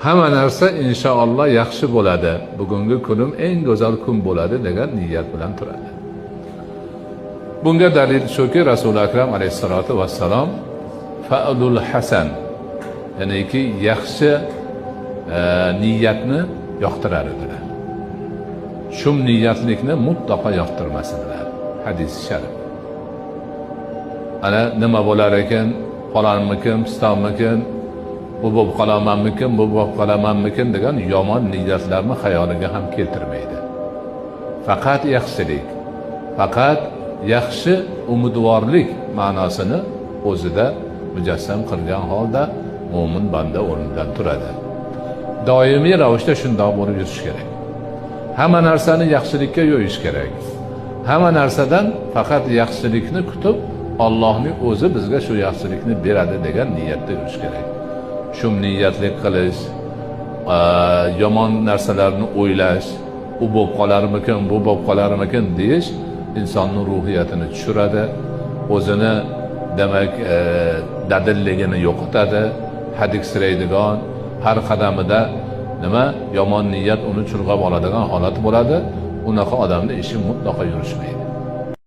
hamma narsa inshaalloh yaxshi bo'ladi, bugungi kunim eng go'zal kun bo'ladi degan niyat bilan turadi. Bunga dalil shuki, Rasul akram alayhisolatu vassalom fa'lul hasan, ya'niki yaxshi niyatni yoqtirar edilar. Shum niyatlikni mutlaqo yoqtirmasdilar. Hadis sharif. Ana nima bo'lar ekan, falonmikin, pistonmikin, bu bo'lib qolamanmikin, bu bo'lib qolamanmikin degan yomon niyatlarni xayoliga ham keltirmaydi. Faqat yaxshilik, faqat yaxshi umidvorlik ma'nosini o'zida mujassam qilgan holda mo'min banda o'rnidan turadi. Doimiy ravishda shundoq bo'lib yurish kerak. Hamma narsani yaxshilikka yo'yish kerak. Hamma narsadan faqat yaxshilikni kutib, Allohning o'zi bizga shu yaxshilikni beradi degan niyatda yurish kerak. Shum niyatlik qilish, yomon narsalarni o'ylash, u bo'lib qolarmikin, bu bo'lib qolarmikin deyish insonning ruhiyatini tushiradi, o'zini demak dadilligini yo'qotadi, hadiksiraydigan, har qadamida nima yomon niyat uni chulg'ab oladigan holat bo'ladi. Unaqa odamning ishi mutlaqo yurishmaydi.